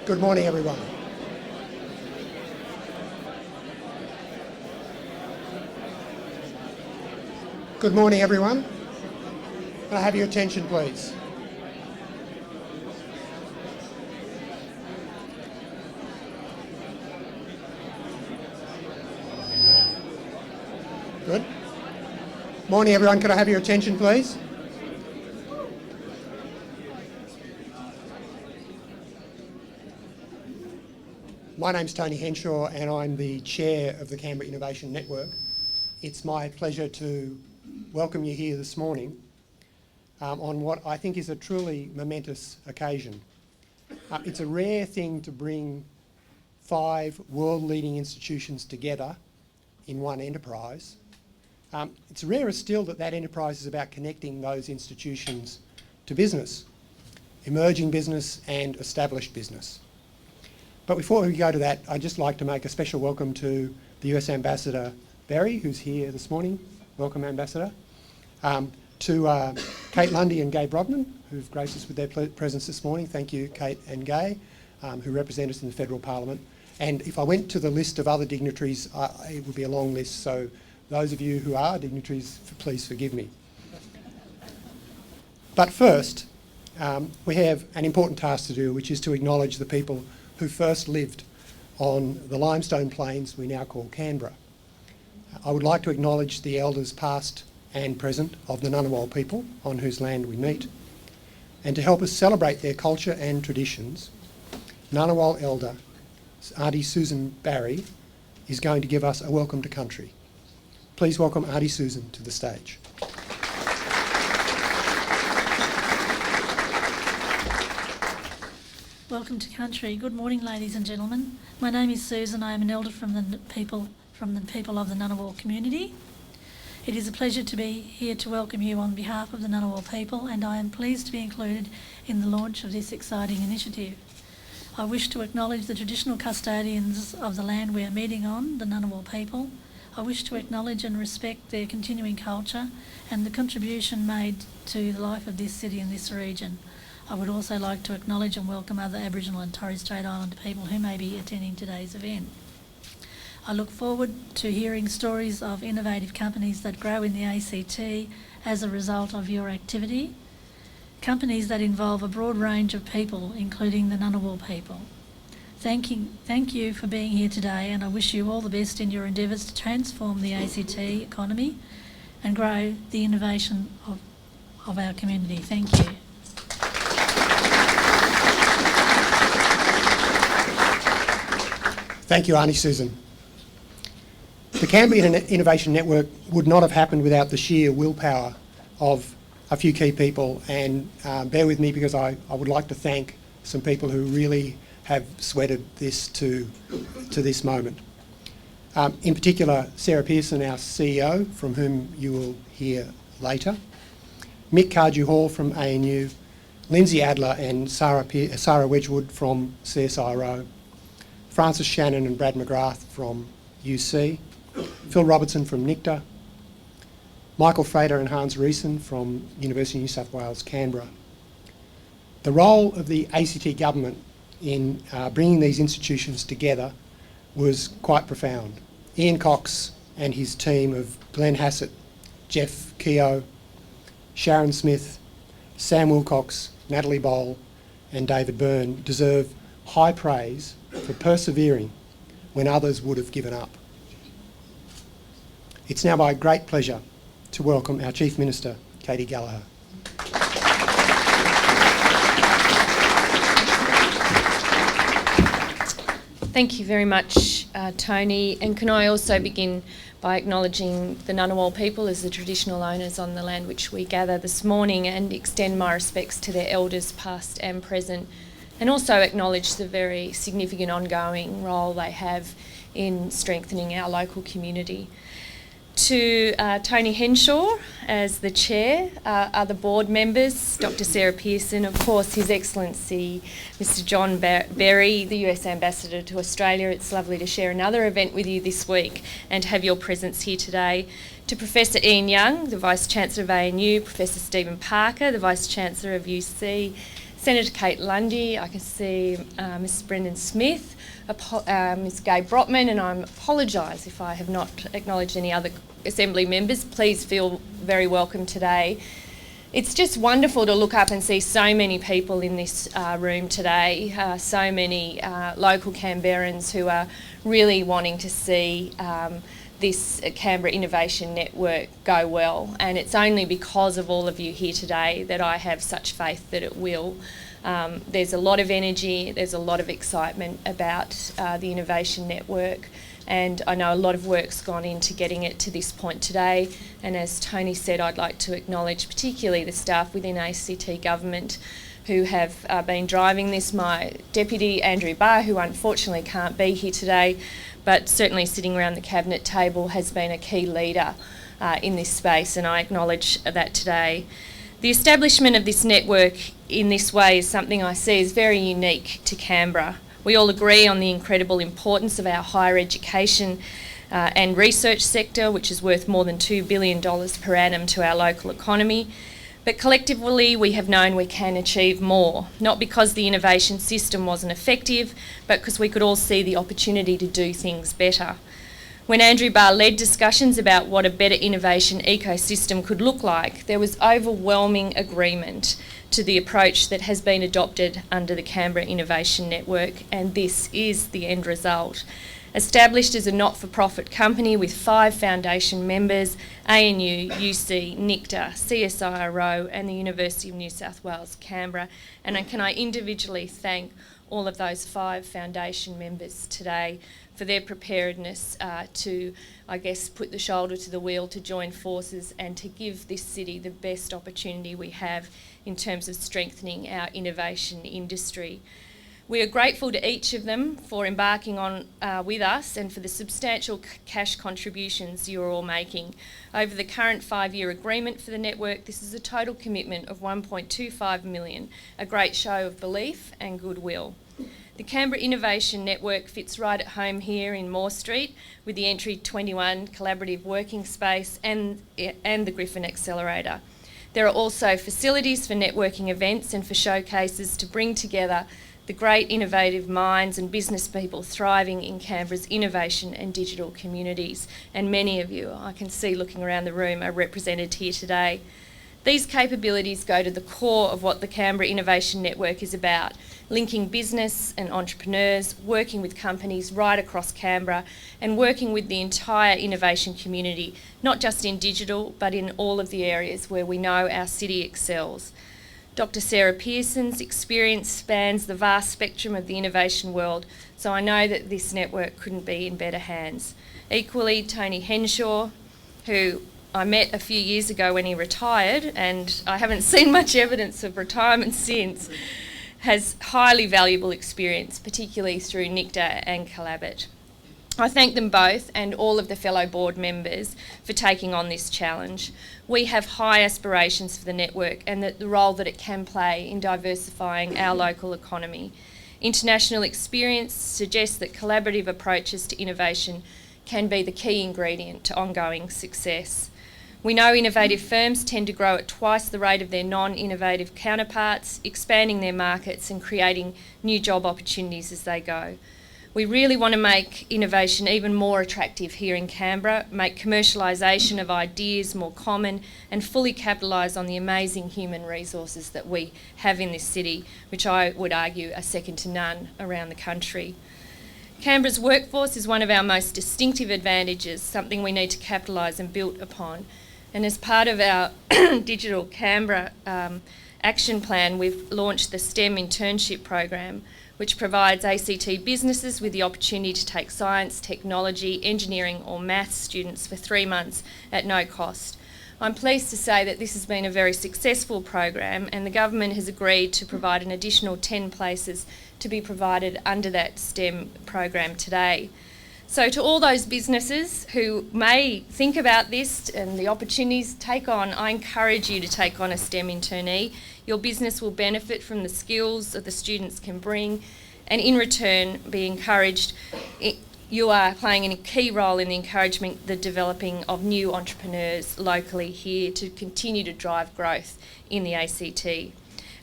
Good morning, everyone. Good morning, everyone. Can I have your attention, please? Good. Morning, everyone. Can I have your attention, please? My name's Tony Henshaw and I'm the chair of the Canberra Innovation Network. It's my pleasure to welcome you here this morning on what I think is a truly momentous occasion. It's a rare thing to bring 5 world-leading institutions together in one enterprise. It's rarer still that enterprise is about connecting those institutions to business, emerging business and established business. But before we go to that, I'd just like to make a special welcome to the US Ambassador Barry, who's here this morning. Welcome, Ambassador. To Kate Lundy and Gai Brodman, who've graced us with their presence this morning. Thank you, Kate and Gai, who represent us in the Federal Parliament. And if I went to the list of other dignitaries, it would be a long list, so those of you who are dignitaries, please forgive me. But first, we have an important task to do, which is to acknowledge the people who first lived on the limestone plains we now call Canberra. I would like to acknowledge the elders past and present of the Ngunnawal people on whose land we meet. And to help us celebrate their culture and traditions, Ngunnawal elder Auntie Susan Barry is going to give us a welcome to country. Please welcome Auntie Susan to the stage. Welcome to country. Good morning, ladies and gentlemen. My name is Susan. I am an elder from the people of the Ngunnawal community. It is a pleasure to be here to welcome you on behalf of the Ngunnawal people, and I am pleased to be included in the launch of this exciting initiative. I wish to acknowledge the traditional custodians of the land we are meeting on, the Ngunnawal people. I wish to acknowledge and respect their continuing culture and the contribution made to the life of this city and this region. I would also like to acknowledge and welcome other Aboriginal and Torres Strait Islander people who may be attending today's event. I look forward to hearing stories of innovative companies that grow in the ACT as a result of your activity, companies that involve a broad range of people, including the Ngunnawal people. Thank you for being here today, and I wish you all the best in your endeavours to transform the ACT economy and grow the innovation of our community. Thank you. Thank you, Auntie Susan. The Canberra Innovation Network would not have happened without the sheer willpower of a few key people, and bear with me because I would like to thank some people who really have sweated this to this moment. In particular, Sarah Pearson, our CEO, from whom you will hear later, Mick Cardew-Hall from ANU, Lindsay Adler and Sarah Wedgwood from CSIRO, Francis Shannon and Brad McGrath from UC, Phil Robertson from NICTA, Michael Frater and Hans Riesen from University of New South Wales, Canberra. The role of the ACT government in bringing these institutions together was quite profound. Ian Cox and his team of Glenn Hassett, Jeff Keogh, Sharon Smith, Sam Wilcox, Natalie Boll and David Byrne deserve high praise for persevering when others would have given up. It's now my great pleasure to welcome our Chief Minister, Katie Gallagher. Thank you very much, Tony. And can I also begin by acknowledging the Ngunnawal people as the traditional owners on the land which we gather this morning, and extend my respects to their elders past and present, and also acknowledge the very significant ongoing role they have in strengthening our local community. To Tony Henshaw as the chair, other board members, Dr. Sarah Pearson, of course His Excellency Mr. John Berry, the US Ambassador to Australia. It's lovely to share another event with you this week and have your presence here today. To Professor Ian Young, the Vice Chancellor of ANU, Professor Stephen Parker, the Vice Chancellor of UC, Senator Kate Lundy, I can see Ms Brendan Smith, Ms Gay Brotman, and I apologise if I have not acknowledged any other Assembly members. Please feel very welcome today. It's just wonderful to look up and see so many people in this room today, so many local Canberrans who are really wanting to see this Canberra Innovation Network go well, and it's only because of all of you here today that I have such faith that it will. There's a lot of energy, there's a lot of excitement about the Innovation Network, and I know a lot of work's gone into getting it to this point today. And as Tony said, I'd like to acknowledge particularly the staff within ACT government who have been driving this. My deputy, Andrew Barr, who unfortunately can't be here today, but certainly sitting around the cabinet table, has been a key leader in this space, and I acknowledge that today. The establishment of this network in this way is something I see as very unique to Canberra. We all agree on the incredible importance of our higher education and research sector, which is worth more than $2 billion per annum to our local economy. But collectively, we have known we can achieve more, not because the innovation system wasn't effective, but because we could all see the opportunity to do things better. When Andrew Barr led discussions about what a better innovation ecosystem could look like, there was overwhelming agreement to the approach that has been adopted under the Canberra Innovation Network, and this is the end result. Established as a not-for-profit company with 5 foundation members, ANU, UC, NICTA, CSIRO and the University of New South Wales, Canberra, and can I individually thank all of those 5 foundation members today for their preparedness to, I guess, put the shoulder to the wheel, to join forces and to give this city the best opportunity we have in terms of strengthening our innovation industry. We are grateful to each of them for embarking on with us and for the substantial cash contributions you are all making. Over the current 5-year agreement for the network, this is a total commitment of $1.25 million, a great show of belief and goodwill. The Canberra Innovation Network fits right at home here in Moore Street with the Entry 21 collaborative working space and the Griffin Accelerator. There are also facilities for networking events and for showcases to bring together the great innovative minds and business people thriving in Canberra's innovation and digital communities. And many of you, I can see looking around the room, are represented here today. These capabilities go to the core of what the Canberra Innovation Network is about, linking business and entrepreneurs, working with companies right across Canberra and working with the entire innovation community, not just in digital, but in all of the areas where we know our city excels. Dr. Sarah Pearson's experience spans the vast spectrum of the innovation world, so I know that this network couldn't be in better hands. Equally, Tony Henshaw, who I met a few years ago when he retired, and I haven't seen much evidence of retirement since, has highly valuable experience, particularly through NICTA and Collaborate. I thank them both and all of the fellow board members for taking on this challenge. We have high aspirations for the network and the role that it can play in diversifying our local economy. International experience suggests that collaborative approaches to innovation can be the key ingredient to ongoing success. We know innovative firms tend to grow at twice the rate of their non-innovative counterparts, expanding their markets and creating new job opportunities as they go. We really want to make innovation even more attractive here in Canberra, make commercialisation of ideas more common and fully capitalise on the amazing human resources that we have in this city, which I would argue are second to none around the country. Canberra's workforce is one of our most distinctive advantages, something we need to capitalise and build upon. And as part of our Digital Canberra action plan, we've launched the STEM internship program, which provides ACT businesses with the opportunity to take science, technology, engineering or maths students for 3 months at no cost. I'm pleased to say that this has been a very successful program, and the government has agreed to provide an additional 10 places to be provided under that STEM program today. So to all those businesses who may think about this and the opportunities to take on, I encourage you to take on a STEM internee. Your business will benefit from the skills that the students can bring, and in return be encouraged. You are playing a key role in the encouragement, the developing of new entrepreneurs locally here to continue to drive growth in the ACT.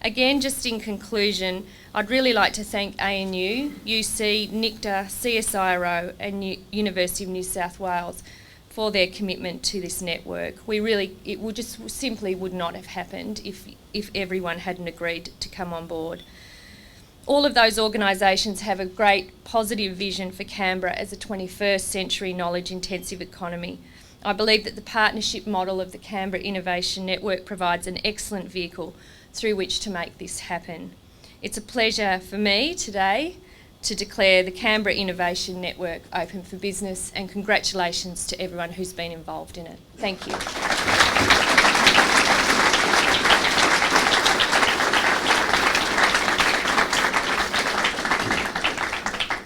Again, just in conclusion, I'd really like to thank ANU, UC, NICTA, CSIRO and University of New South Wales for their commitment to this network. It would just simply would not have happened if everyone hadn't agreed to come on board. All of those organisations have a great positive vision for Canberra as a 21st century knowledge-intensive economy. I believe that the partnership model of the Canberra Innovation Network provides an excellent vehicle through which to make this happen. It's a pleasure for me today to declare the Canberra Innovation Network open for business, and congratulations to everyone who's been involved in it. Thank you.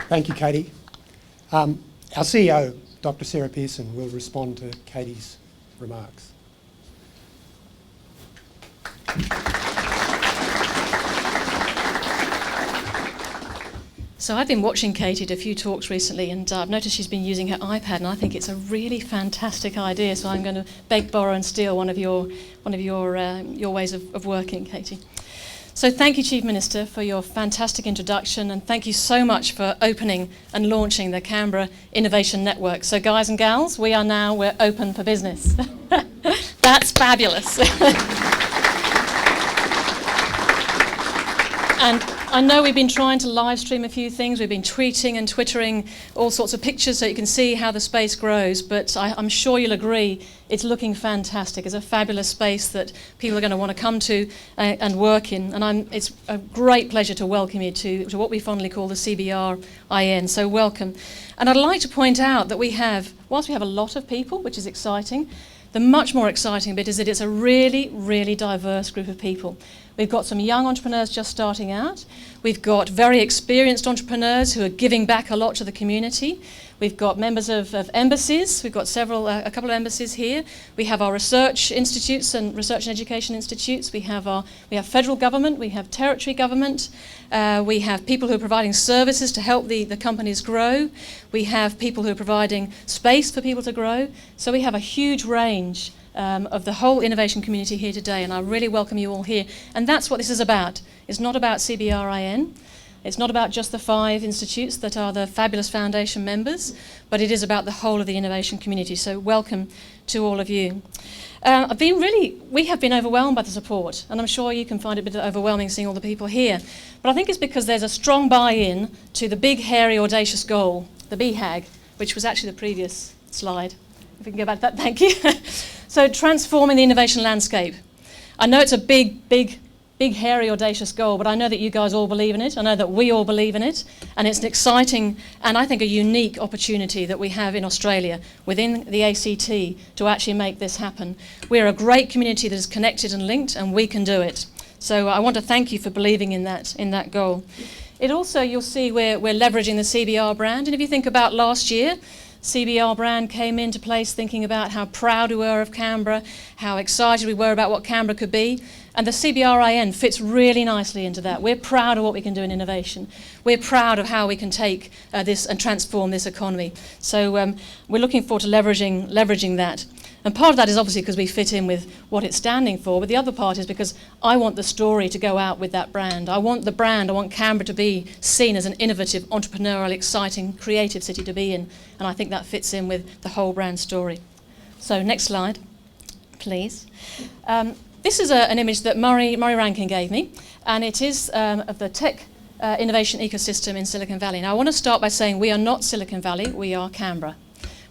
Thank you, Katie. Our CEO, Dr. Sarah Pearson, will respond to Katie's remarks. So I've been watching Katie at a few talks recently, and I've noticed she's been using her iPad, and I think it's a really fantastic idea. So I'm going to beg, borrow, and steal one of your ways of working, Katie. So thank you, Chief Minister, for your fantastic introduction, and thank you so much for opening and launching the Canberra Innovation Network. So guys and gals, we're open for business. That's fabulous. And I know we've been trying to live stream a few things. We've been tweeting and twittering all sorts of pictures so you can see how the space grows, but I'm sure you'll agree it's looking fantastic. It's a fabulous space that people are going to want to come to and work in, and it's a great pleasure to welcome you to what we fondly call the CBR IN, so welcome. And I'd like to point out that whilst we have a lot of people, which is exciting, the much more exciting bit is that it's a really, really diverse group of people. We've got some young entrepreneurs just starting out. We've got very experienced entrepreneurs who are giving back a lot to the community. We've got members of embassies. We've got a couple of embassies here. We have our research institutes and research and education institutes. We have federal government. We have territory government. We have people who are providing services to help the companies grow. We have people who are providing space for people to grow. So we have a huge range of the whole innovation community here today, and I really welcome you all here. And that's what this is about. It's not about CBRIN. It's not about just the 5 institutes that are the fabulous foundation members, but it is about the whole of the innovation community. So welcome to all of you. We have been overwhelmed by the support, and I'm sure you can find it a bit overwhelming seeing all the people here. But I think it's because there's a strong buy-in to the big, hairy, audacious goal, the BHAG, which was actually the previous slide. If we can go back to that, thank you. So transforming the innovation landscape. I know it's a big, hairy, audacious goal, but I know that you guys all believe in it. I know that we all believe in it, and it's an exciting and I think a unique opportunity that we have in Australia within the ACT to actually make this happen. We're a great community that is connected and linked, and we can do it. So I want to thank you for believing in that goal. It also, you'll see we're leveraging the CBR brand, and if you think about last year, CBR brand came into place thinking about how proud we were of Canberra, how excited we were about what Canberra could be, and the CBRIN fits really nicely into that. We're proud of what we can do in innovation. We're proud of how we can take this and transform this economy. So we're looking forward to leveraging that. And part of that is obviously because we fit in with what it's standing for, but the other part is because I want the story to go out with that brand. I want Canberra to be seen as an innovative, entrepreneurial, exciting, creative city to be in, and I think that fits in with the whole brand story. So next slide, please. This is an image that Murray Rankin gave me, and it is of the tech innovation ecosystem in Silicon Valley. Now I want to start by saying we are not Silicon Valley, we are Canberra.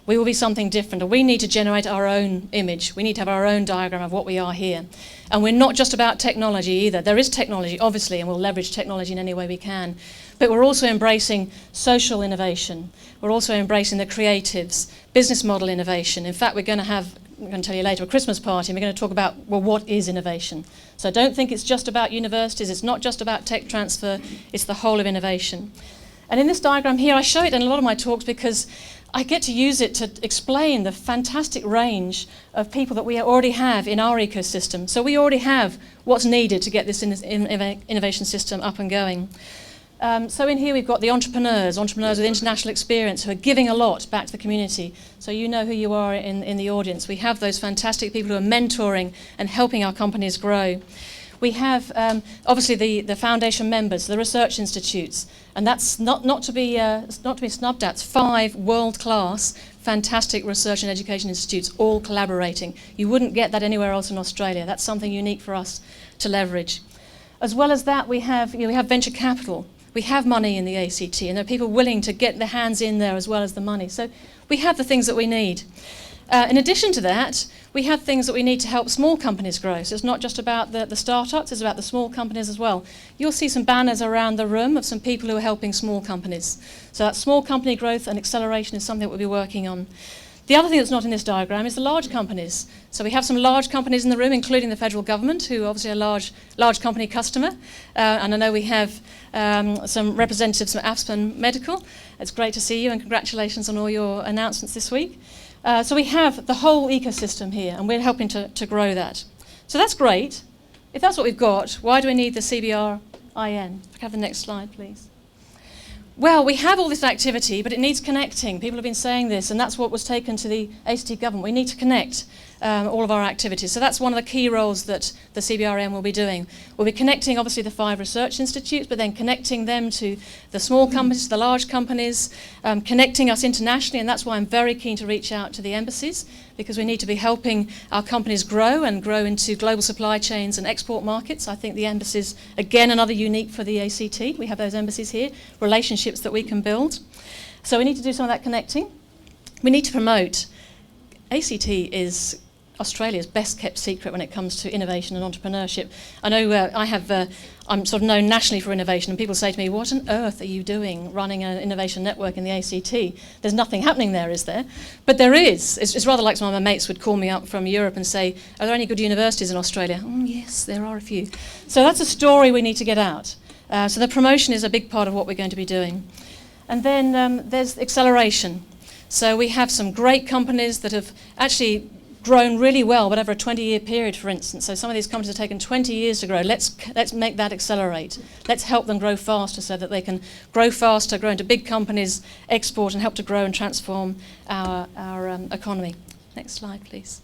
We will be something different, and we need to generate our own image. We need to have our own diagram of what we are here. And we're not just about technology either. There is technology, obviously, and we'll leverage technology in any way we can. But we're also embracing social innovation. We're also embracing the creatives, business model innovation. In fact, I'm going to tell you later, a Christmas party, and we're going to talk about, well, what is innovation? So don't think it's just about universities. It's not just about tech transfer. It's the whole of innovation. And in this diagram here, I show it in a lot of my talks because I get to use it to explain the fantastic range of people that we already have in our ecosystem. So we already have what's needed to get this innovation system up and going. So in here we've got the entrepreneurs with international experience who are giving a lot back to the community. So you know who you are in the audience. We have those fantastic people who are mentoring and helping our companies grow. We have obviously the foundation members, the research institutes, and that's not to be snubbed at. It's 5 world-class, fantastic research and education institutes all collaborating. You wouldn't get that anywhere else in Australia. That's something unique for us to leverage. As well as that, we have venture capital. We have money in the ACT, and there are people willing to get their hands in there as well as the money. So we have the things that we need. In addition to that, we have things that we need to help small companies grow. So it's not just about the startups, it's about the small companies as well. You'll see some banners around the room of some people who are helping small companies. So that small company growth and acceleration is something that we'll be working on. The other thing that's not in this diagram is the large companies. So we have some large companies in the room, including the federal government, who obviously are a large company customer. And I know we have some representatives from Aspen Medical. It's great to see you, and congratulations on all your announcements this week. So we have the whole ecosystem here, and we're helping to grow that. So that's great. If that's what we've got, why do we need the CBR IN? If I have the next slide, please. Well, we have all this activity, but it needs connecting. People have been saying this, and that's what was taken to the ACT government. We need to connect all of our activities. So that's one of the key roles that the CBRN will be doing. We'll be connecting, obviously, the 5 research institutes, but then connecting them to the small companies, the large companies, connecting us internationally, and that's why I'm very keen to reach out to the embassies, because we need to be helping our companies grow and grow into global supply chains and export markets. I think the embassies, again, another unique for the ACT. We have those embassies here, relationships that we can build. So we need to do some of that connecting. We need to promote. ACT is Australia's best kept secret when it comes to innovation and entrepreneurship. I know I'm sort of known nationally for innovation, and people say to me, what on earth are you doing running an innovation network in the ACT? There's nothing happening there, is there? But there is. It's rather like some of my mates would call me up from Europe and say, are there any good universities in Australia? Yes, there are a few. So that's a story we need to get out. So the promotion is a big part of what we're going to be doing. And then there's acceleration. So we have some great companies that have actually grown really well, but over a 20-year period, for instance. So some of these companies have taken 20 years to grow. Let's make that accelerate. Let's help them grow faster so that they can grow faster, grow into big companies, export, and help to grow and transform our economy. Next slide, please.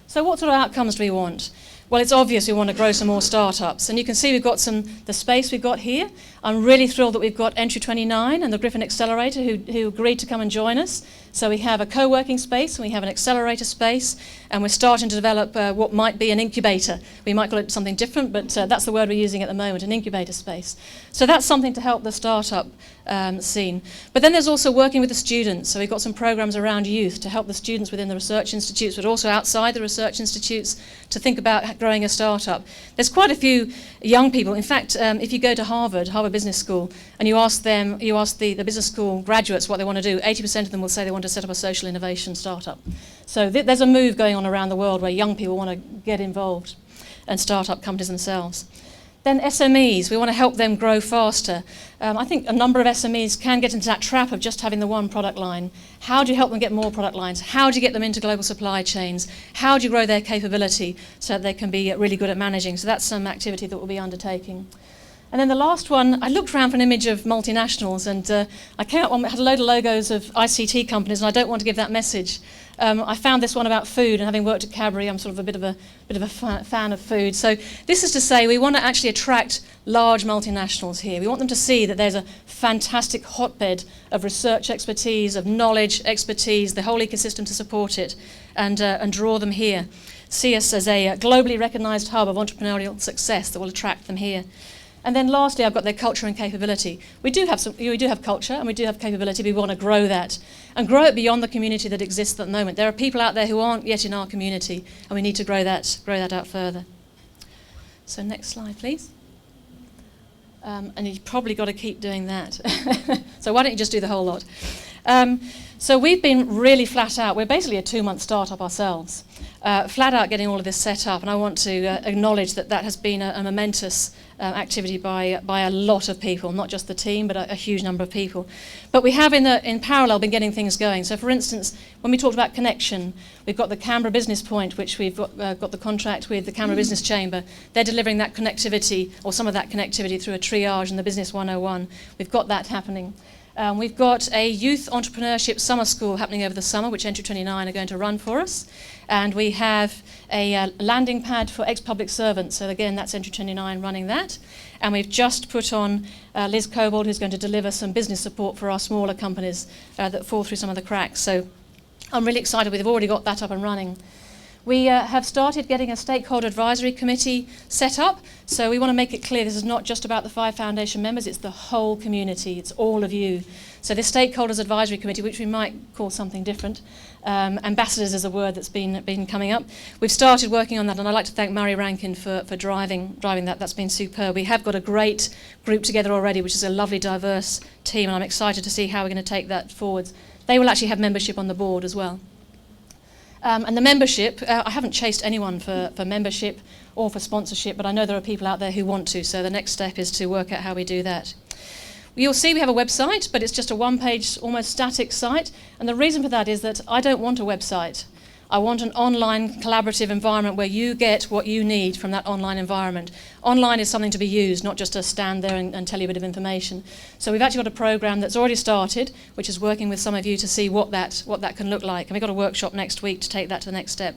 So what sort of outcomes do we want? Well, it's obvious we want to grow some more startups. And you can see we've got the space we've got here. I'm really thrilled that we've got Entry 29 and the Griffin Accelerator who agreed to come and join us. So we have a co-working space and we have an accelerator space, and we're starting to develop what might be an incubator. We might call it something different, but that's the word we're using at the moment, an incubator space. So that's something to help the startup scene. But then there's also working with the students. So we've got some programs around youth to help the students within the research institutes, but also outside the research institutes to think about growing a startup. There's quite a few young people. In fact, if you go to Harvard Business School, and you ask the business school graduates what they want to do, 80% of them will say they want to set up a social innovation startup. So there's a move going on around the world where young people want to get involved and start up companies themselves. Then SMEs, we want to help them grow faster. I think a number of SMEs can get into that trap of just having the one product line. How do you help them get more product lines? How do you get them into global supply chains? How do you grow their capability so that they can be really good at managing? So that's some activity that we'll be undertaking. And then the last one, I looked around for an image of multinationals, and I came up one that had a load of logos of ICT companies, and I don't want to give that message. I found this one about food, and having worked at Cadbury, I'm sort of a bit of a fan of food. So this is to say we want to actually attract large multinationals here. We want them to see that there's a fantastic hotbed of research expertise, of knowledge, expertise, the whole ecosystem to support it, and draw them here. See us as a globally recognised hub of entrepreneurial success that will attract them here. And then lastly, I've got their culture and capability. We do have culture and we do have capability. We want to grow that and grow it beyond the community that exists at the moment. There are people out there who aren't yet in our community, and we need to grow that out further. So next slide, please. And you've probably got to keep doing that. So why don't you just do the whole lot? So we've been really flat out. We're basically a 2-month startup ourselves, flat out getting all of this set up. And I want to acknowledge that has been a momentous activity by a lot of people, not just the team, but a huge number of people. But we have in parallel been getting things going. So for instance, when we talked about connection, we've got the Canberra Business Point, which we've got the contract with the Canberra Business Chamber. They're delivering that connectivity, or some of that connectivity, through a triage and the Business 101. We've got that happening. We've got a youth entrepreneurship summer school happening over the summer, which Entry 29 are going to run for us. And we have a landing pad for ex-public servants. So again, that's Entry 29 running that. And we've just put on Liz Cobold, who's going to deliver some business support for our smaller companies that fall through some of the cracks. So I'm really excited. We've already got that up and running. We have started getting a stakeholder advisory committee set up. So we want to make it clear this is not just about the 5 foundation members, it's the whole community, it's all of you. So this stakeholders advisory committee, which we might call something different, ambassadors is a word that's been coming up. We've started working on that, and I'd like to thank Murray Rankin for driving that. That's been superb. We have got a great group together already, which is a lovely, diverse team, and I'm excited to see how we're going to take that forwards. They will actually have membership on the board as well. And the membership, I haven't chased anyone for membership or for sponsorship, but I know there are people out there who want to, so the next step is to work out how we do that. You'll see we have a website, but it's just a one-page, almost static site, and the reason for that is that I don't want a website. I want an online collaborative environment where you get what you need from that online environment. Online is something to be used, not just to stand there and tell you a bit of information. So we've actually got a program that's already started, which is working with some of you to see what that can look like. And we've got a workshop next week to take that to the next step.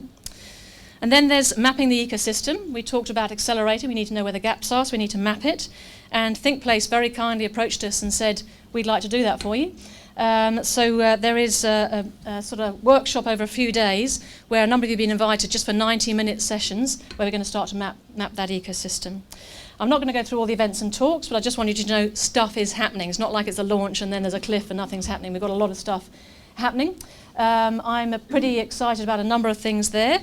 And then there's mapping the ecosystem. We talked about accelerating. We need to know where the gaps are, so we need to map it. And ThinkPlace very kindly approached us and said, we'd like to do that for you. So there is a sort of workshop over a few days where a number of you have been invited just for 90-minute sessions where we're going to start to map that ecosystem. I'm not going to go through all the events and talks, but I just want you to know stuff is happening. It's not like it's a launch and then there's a cliff and nothing's happening. We've got a lot of stuff happening. I'm pretty excited about a number of things there.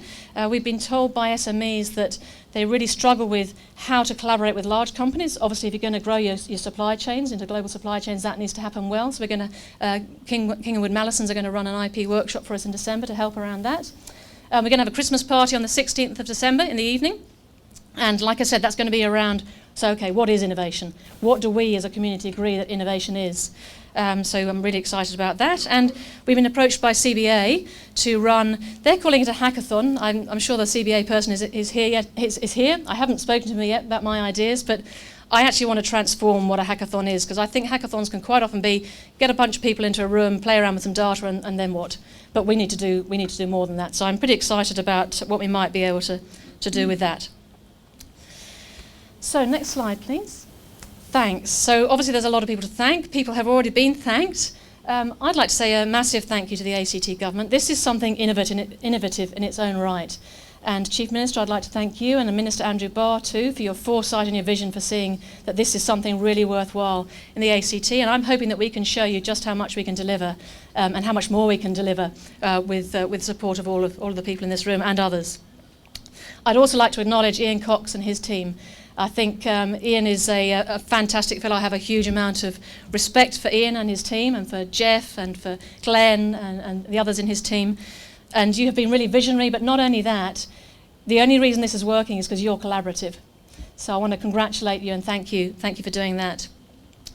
We've been told by SMEs that they really struggle with how to collaborate with large companies. Obviously, if you're going to grow your supply chains into global supply chains, that needs to happen well. So we're going to, King & Wood Mallisons are going to run an IP workshop for us in December to help around that. We're going to have a Christmas party on the 16th of December in the evening. And like I said, that's going to be around, so okay, what is innovation? What do we as a community agree that innovation is? So I'm really excited about that. And we've been approached by CBA to run, they're calling it a hackathon. I'm sure the CBA person is here. I haven't spoken to him yet about my ideas, but I actually want to transform what a hackathon is, because I think hackathons can quite often be get a bunch of people into a room, play around with some data, and then what? But we need to do more than that. So I'm pretty excited about what we might be able to do with that. So next slide, please. Thanks. So obviously there's a lot of people to thank. People have already been thanked. I'd like to say a massive thank you to the ACT government. This is something innovative in its own right. And Chief Minister, I'd like to thank you and Minister Andrew Barr too for your foresight and your vision for seeing that this is something really worthwhile in the ACT. And I'm hoping that we can show you just how much we can deliver and how much more we can deliver with support of all of the people in this room and others. I'd also like to acknowledge Ian Cox and his team. I think Ian is a fantastic fellow. I have a huge amount of respect for Ian and his team, and for Jeff and for Glenn and the others in his team. And you have been really visionary, but not only that, the only reason this is working is because you're collaborative. So I want to congratulate you and thank you for doing that.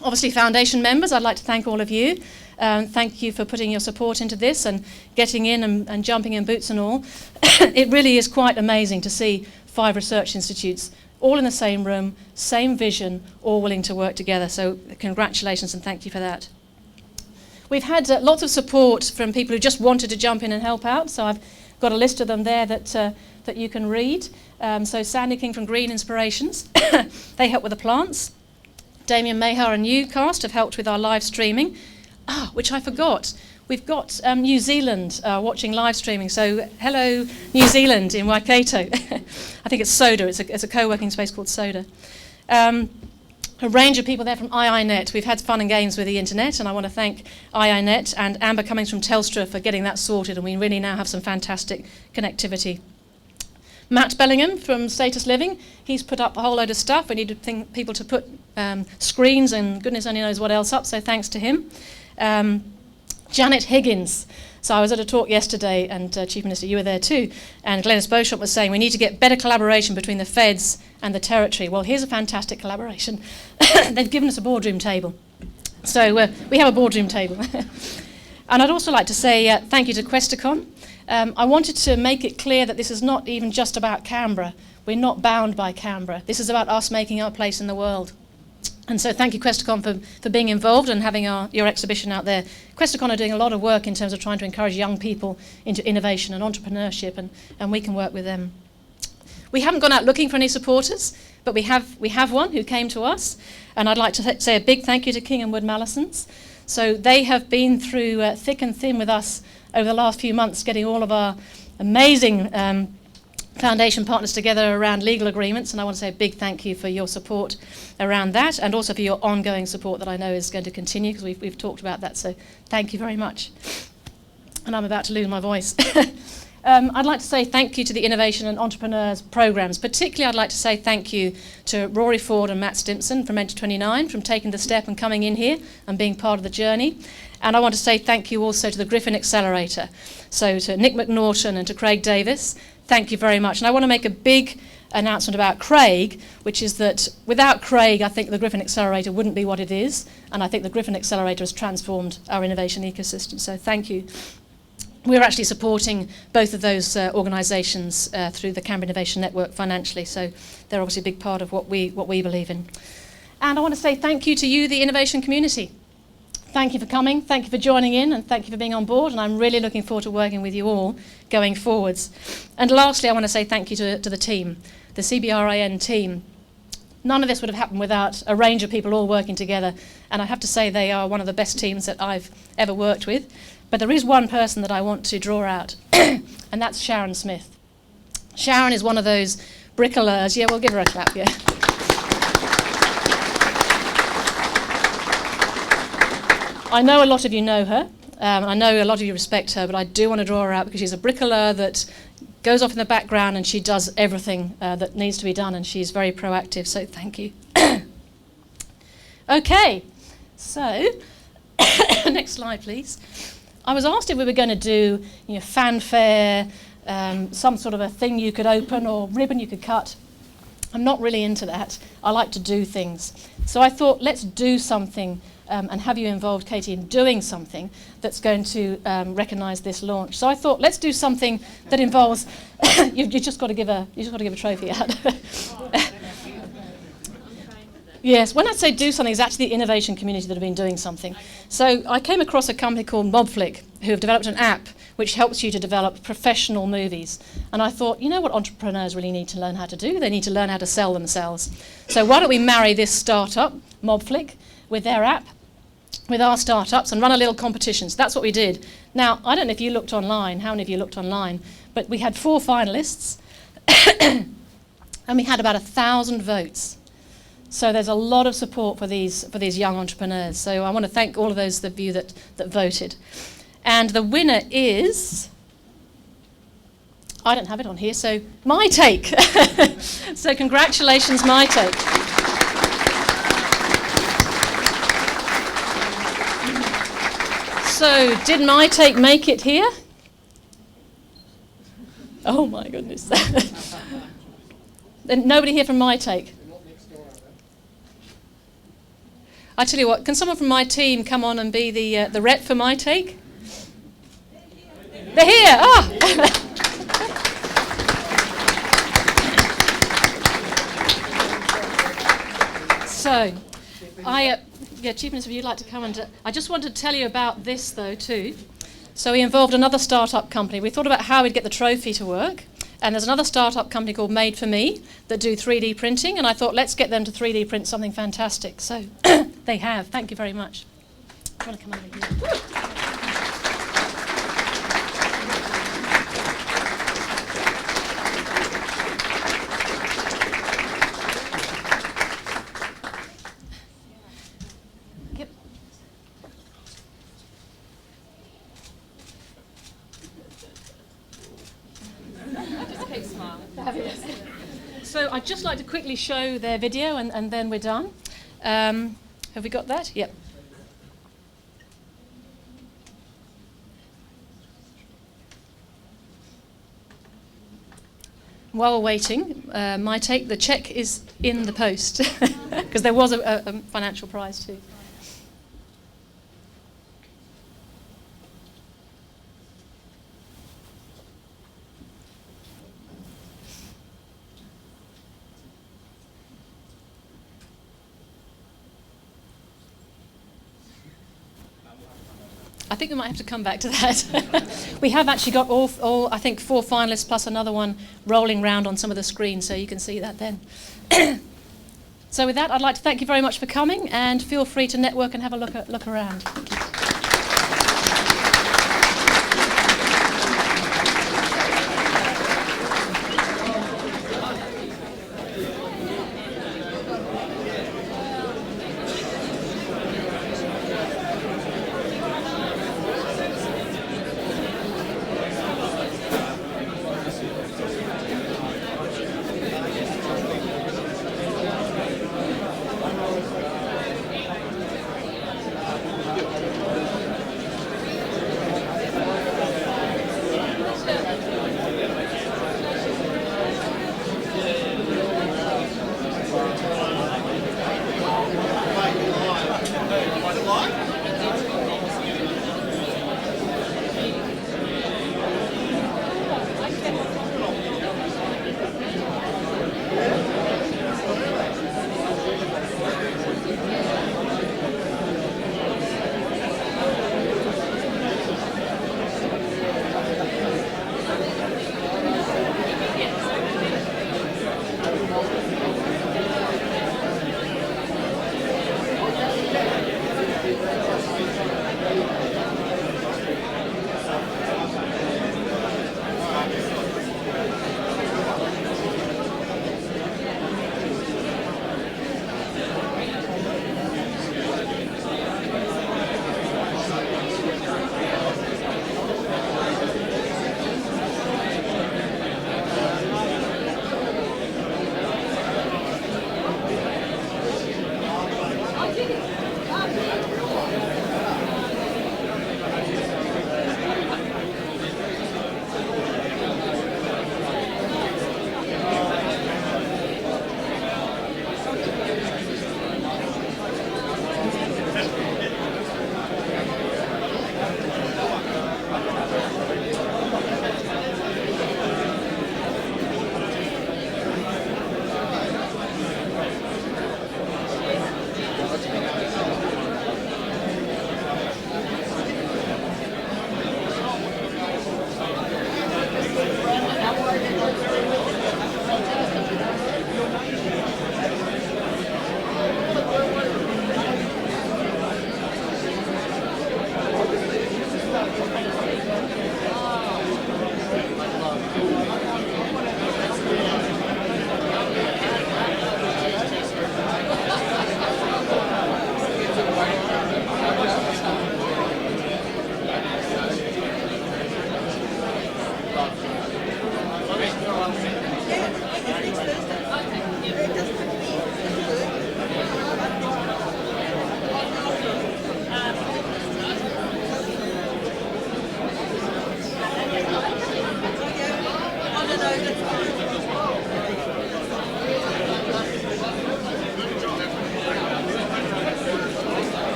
Obviously, Foundation members, I'd like to thank all of you. Thank you for putting your support into this and getting in and jumping in boots and all. It really is quite amazing to see 5 research institutes all in the same room, same vision, all willing to work together. So congratulations and thank you for that. We've had lots of support from people who just wanted to jump in and help out. So I've got a list of them there that you can read. So Sandy King from Green Inspirations, they help with the plants. Damien Mahar and Newcast have helped with our live streaming. Which I forgot. We've got New Zealand watching live streaming. So hello, New Zealand in Waikato. I think it's Soda. It's a co-working space called Soda. A range of people there from IINet. We've had fun and games with the internet, and I want to thank IINet and Amber Cummings from Telstra for getting that sorted, and we really now have some fantastic connectivity. Matt Bellingham from Status Living, he's put up a whole load of stuff. We needed people to put screens and goodness only knows what else up, so thanks to him. Janet Higgins. So I was at a talk yesterday, and Chief Minister, you were there too, and Glenys Beauchamp was saying we need to get better collaboration between the feds and the territory. Well, here's a fantastic collaboration. They've given us a boardroom table. So we have a boardroom table. And I'd also like to say thank you to Questacon. I wanted to make it clear that this is not even just about Canberra. We're not bound by Canberra. This is about us making our place in the world. And so thank you, Questacon, for being involved and having your exhibition out there. Questacon are doing a lot of work in terms of trying to encourage young people into innovation and entrepreneurship, and we can work with them. We haven't gone out looking for any supporters, but we have one who came to us, and I'd like to say a big thank you to King & Wood Mallisons. So they have been through thick and thin with us over the last few months, getting all of our amazing foundation partners together around legal agreements, and I want to say a big thank you for your support around that, and also for your ongoing support that I know is going to continue, because we've talked about that, so thank you very much. And I'm about to lose my voice. I'd like to say thank you to the Innovation and Entrepreneurs programmes. Particularly I'd like to say thank you to Rory Ford and Matt Stimpson from Enter 29 from taking the step and coming in here and being part of the journey. And I want to say thank you also to the Griffin Accelerator. So to Nick McNaughton and to Craig Davis, thank you very much. And I want to make a big announcement about Craig, which is that without Craig, I think the Griffin Accelerator wouldn't be what it is. And I think the Griffin Accelerator has transformed our innovation ecosystem. So thank you. We're actually supporting both of those organisations through the Canberra Innovation Network financially, so they're obviously a big part of what we believe in. And I want to say thank you to you, the innovation community. Thank you for coming, thank you for joining in, and thank you for being on board, and I'm really looking forward to working with you all going forwards. And lastly, I want to say thank you to the team, the CBRIN team. None of this would have happened without a range of people all working together, and I have to say they are one of the best teams that I've ever worked with. But there is one person that I want to draw out, and that's Sharon Smith. Sharon is one of those bricoleurs. Yeah, we'll give her a clap, yeah. I know a lot of you know her. I know a lot of you respect her, but I do want to draw her out because she's a bricoleur that goes off in the background and she does everything that needs to be done, and she's very proactive, so thank you. Okay, so next slide, please. I was asked if we were going to do fanfare, some sort of a thing you could open or ribbon you could cut. I'm not really into that. I like to do things. So I thought, let's do something and have you involved, Katie, in doing something that's going to recognise this launch. So I thought, let's do something that involves. You've just got to give a trophy out. Yes, when I say do something, it's actually the innovation community that have been doing something. So I came across a company called Mobflick, who have developed an app which helps you to develop professional movies. And I thought, you know what entrepreneurs really need to learn how to do? They need to learn how to sell themselves. So why don't we marry this startup, Mobflick, with their app, with our startups, and run a little competition. So that's what we did. Now, I don't know if you looked online, how many of you looked online, but we had 4 finalists, and we had about 1,000 votes. So there's a lot of support for these young entrepreneurs. So I want to thank all of those of you that voted. And the winner is, I don't have it on here, so My Take. So congratulations, My Take. So did My Take make it here? Oh my goodness. Then nobody here from My Take? I tell you what, can someone from my team come on and be the rep for My Take? They're here. Ah. So, Chief Minister, if you'd like to come and I just wanted to tell you about this though too. So we involved another startup company. We thought about how we'd get the trophy to work. And there's another startup company called Made for Me that do 3D printing, and I thought, let's get them to 3D print something fantastic. So they have. Thank you very much. Do you want to come over here? Yep. So I'd just like to quickly show their video and then we're done. Have we got that? Yep. While we're waiting, My Take, the cheque is in the post because there was a financial prize too. I think we might have to come back to that. We have actually got all, I think, 4 finalists plus another one rolling round on some of the screens, so you can see that then. So with that, I'd like to thank you very much for coming, and feel free to network and have a look around.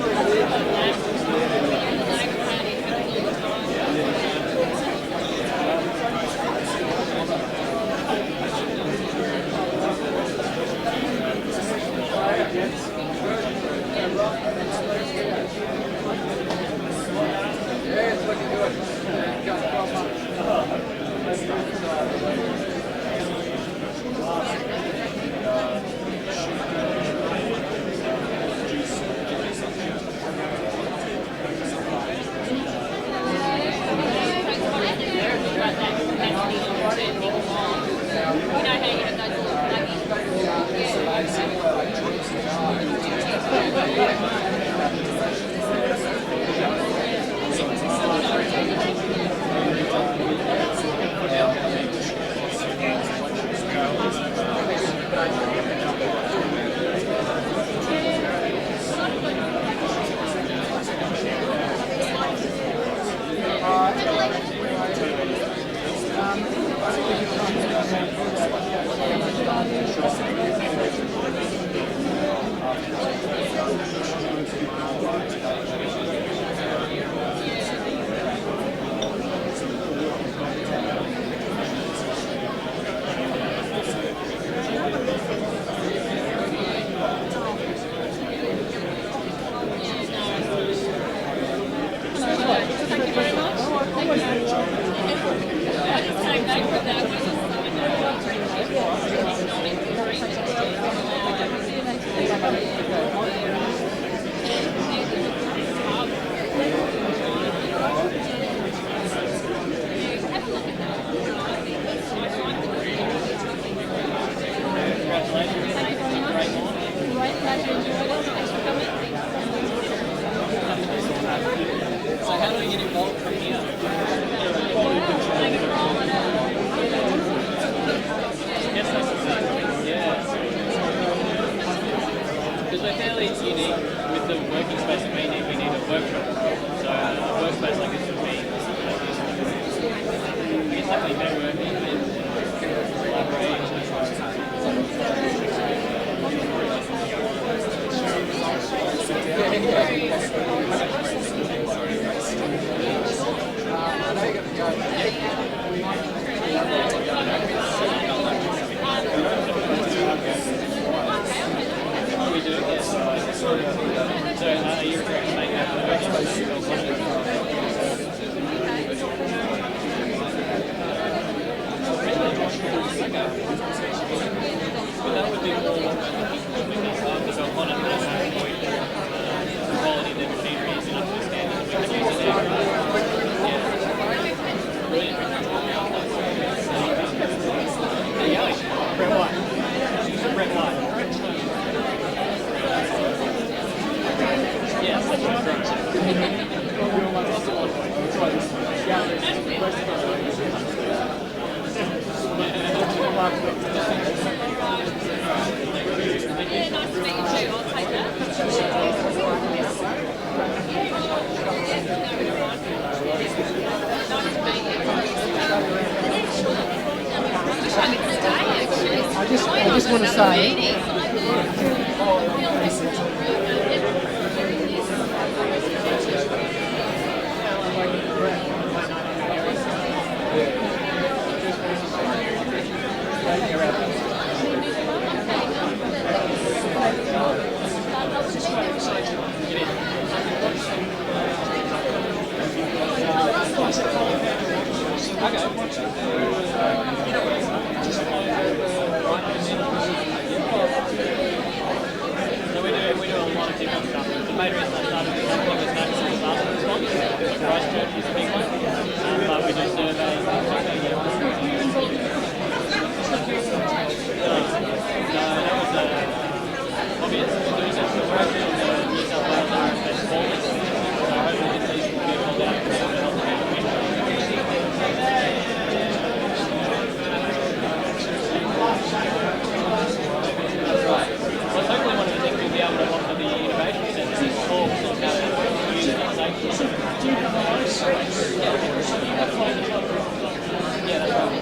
Thank you. do we get involved from here? Because we're fairly unique with the working space that we need. We need a workshop. So a workspace like this would be, I guess, definitely better working and collaborate. We do, yes. So are you referring to make that workspace? But that would be more the component that has the quality of the machinery is enough to the standard that we can use it there. Yeah. Brilliant. Yeah. Brett White. Brett White. Yeah, that's right. Yeah, nice to meet you too. I'll take that. Nice to meet you. Wish I could stay actually. I just want to say, So we do a lot of different stuff. The main reason I started this thing was natural disaster response. So Christchurch is a big one. But we do surveys. That was obvious. We're doing that. We're actually on the New South Wales RFS forward. So hopefully this season will be called out and help them out. That's right. Well, hopefully one of the things we'll be able to offer the innovation centre is talks on how to use it safely. Yeah, that's right.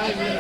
Yeah.